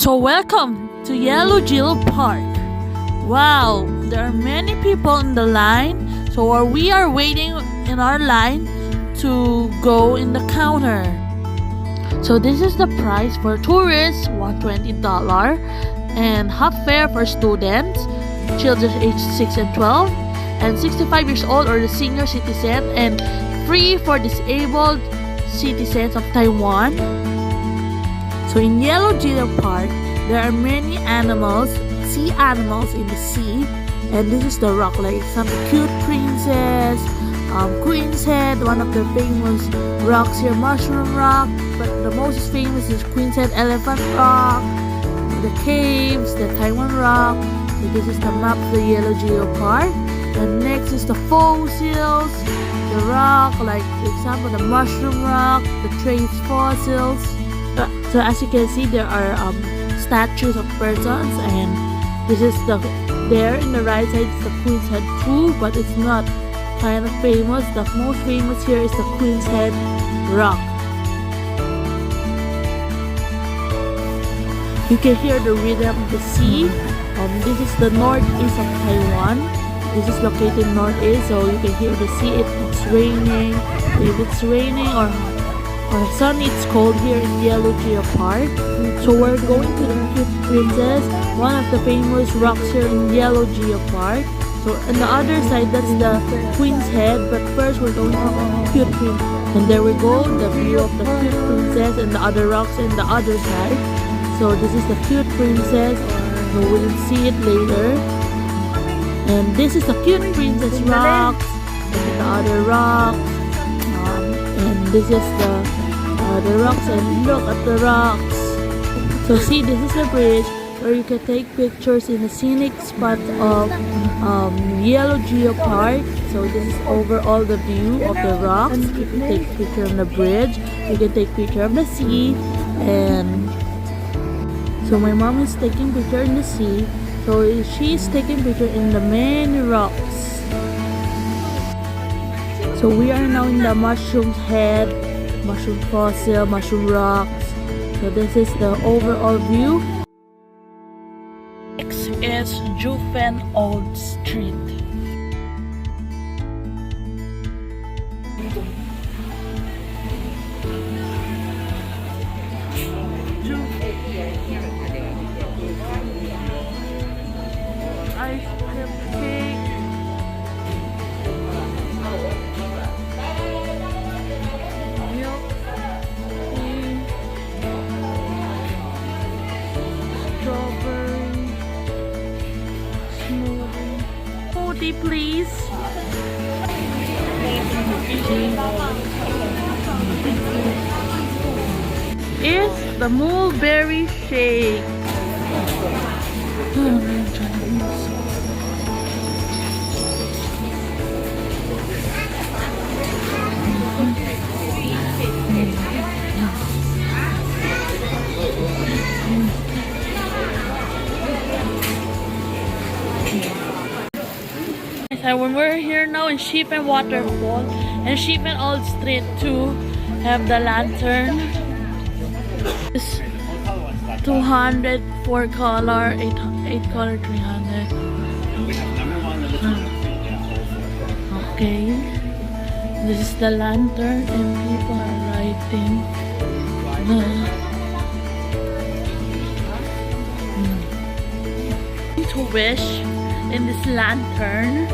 So welcome to Yehliu Geopark. Wow, there are many people in the line. So we are waiting in our line to go in the counter. So this is the price for tourists, $120, and half fare for students, children aged 6 and 12, and 65 years old or the senior citizen, and free for disabled citizens of Taiwan. So in Yehliu Geopark, there are many animals, sea animals in the sea, and this is the rock, like some cute princess, Queen's Head, one of the famous rocks here, Mushroom Rock, but the most famous is Queen's Head Elephant Rock, the caves, the Taiwan Rock. So this is the map of the Yehliu Geopark. And next is the fossils, the rock, like for example the Mushroom Rock, the trace fossils. So as you can see, there are statues of persons, and this is there in the right side is the Queen's Head too, but it's not kind of famous. The most famous here is the Queen's Head Rock. You can hear the rhythm of the sea. This is the northeast of Taiwan. This is located northeast, so you can hear the sea if it's raining. If it's raining or sunny, it's cold here in Yehliu Geopark. So we're going to the Cute Princess, one of the famous rocks here in Yehliu Geopark. So on the other side, that's the Queen's Head, but first we're going to the Cute Princess. And there we go, the view of the Cute Princess and the other rocks on the other side. So this is the Cute Princess, so we'll see it later. And this is the Cute Princess rocks, and the other rocks. And this is the rocks, and look at the rocks. So see, this is the bridge where you can take pictures in the scenic spot of Yehliu Geopark. So this is overall the view of the rocks. You can take picture on the bridge, you can take picture of the sea, and so my mom is taking picture in the sea. So she's taking picture in the many rocks. So we are now in the Mushroom Head, Mushroom Fossil, Mushroom Rocks. So this is the overall view. Next is Jiufen Old Street. Ice cream cake. Milk tea. Strawberry smoothie, please. Is the mulberry shake. So when we're here now in Shifen Waterfall and Shifen Old Street too, have the lantern. It's 200, 4 color, 8 color, 300. Okay, this is the lantern and people are writing. To wish in this lantern.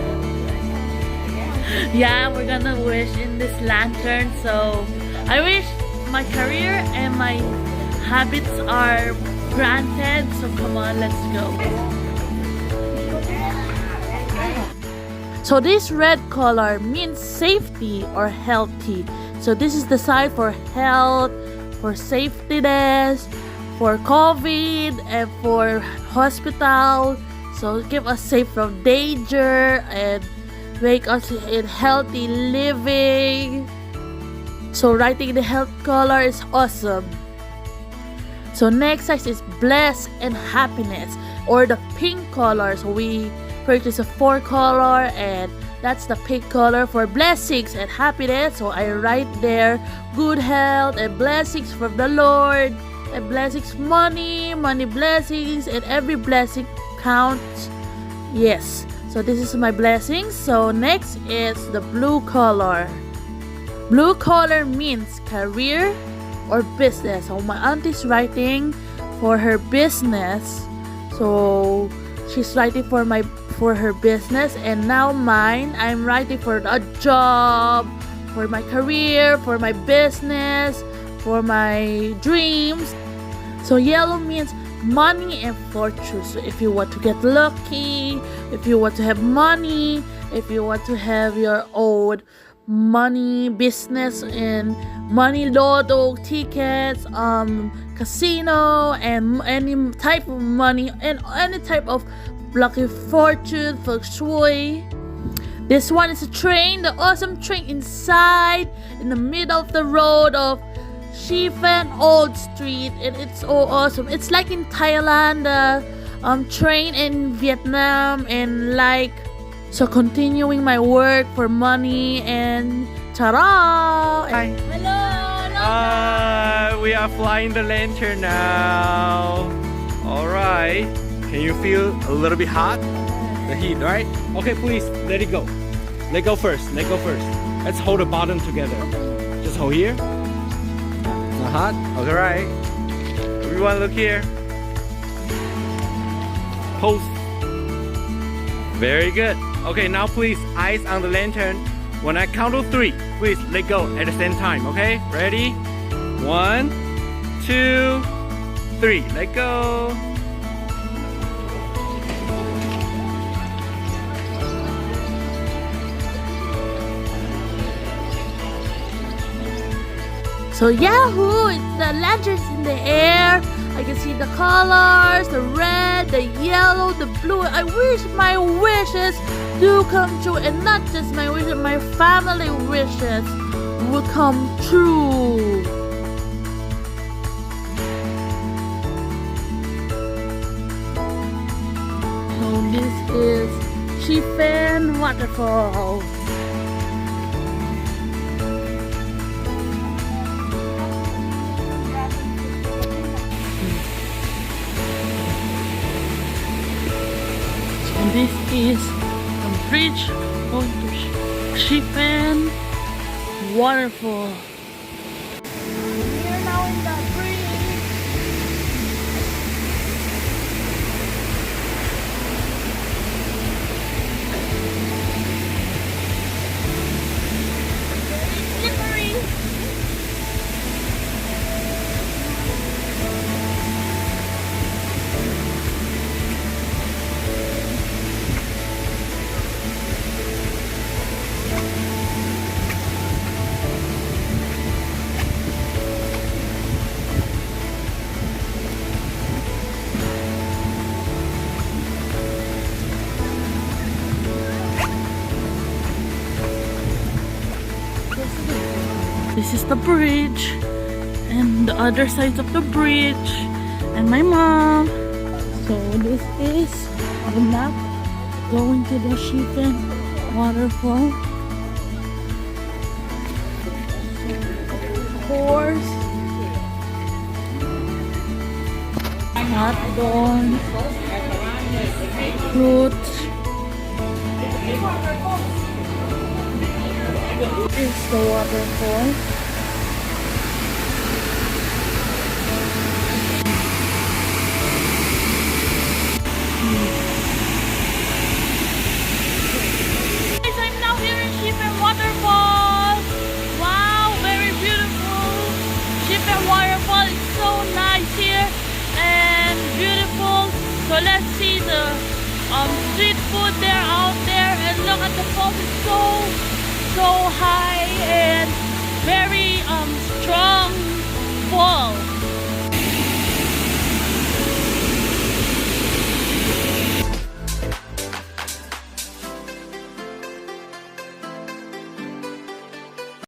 Yeah, we're gonna wish in this lantern. So I wish my career and my habits are granted. So come on, let's go. So this red color means safety or healthy. So this is the sign for health, for safetyness, for COVID, and for hospital. So keep us safe from danger and make us in healthy living. So writing the health color is awesome. So next size is blessed and happiness, or the pink color. So we purchase a 4 color, and that's the pink color for blessings and happiness. So I write there good health and blessings from the Lord. blessings, money blessings, and every blessing counts. Yes, so this is my blessings. So next is the blue color. Blue color means career or business. So my auntie's writing for her business. So she's writing for her business, and now mine, I'm writing for a job, for my career, for my business, for my dreams. So yellow means money and fortune. So if you want to get lucky, if you want to have money, if you want to have your own money business and money lotto tickets, casino, and any type of money and any type of lucky fortune, feng shui. This one is a train, the awesome train inside in the middle of the road of Shifen Old Street, and it's so awesome. It's like in Thailand, the train in Vietnam, and like, so continuing my work for money and ta-da! Hi. Hello! We are flying the lantern now. Alright. Can you feel a little bit hot? The heat, right? Okay, please, let it go. Let go first, let go first. Let's hold the bottom together. Just hold here. It's not hot? Alright. Everyone look here. Pose. Very good. Okay, now please, eyes on the lantern. When I count to 3, please let go at the same time, okay? Ready? 1, 2, 3. Let go. So Yahoo! The lanterns in the air. I can see the colors, the red, the yellow, the blue. I wish my wishes do come true, and not just my wishes, my family wishes will come true. So this is Shifen Waterfall. And this is a bridge going to Shifen Waterfall. We are now in the bridge. Very slippery. This is the bridge, and the other side of the bridge, and my mom. So this is the map going to the Shifen Waterfall. Horse, hot dogs, fruits. This is the waterfall. I'm now here in Jiufen Waterfall. Wow, very beautiful. Jiufen Waterfall is so nice here and beautiful. So let's see the street food there out there, and look at the falls. It's so high and very strong.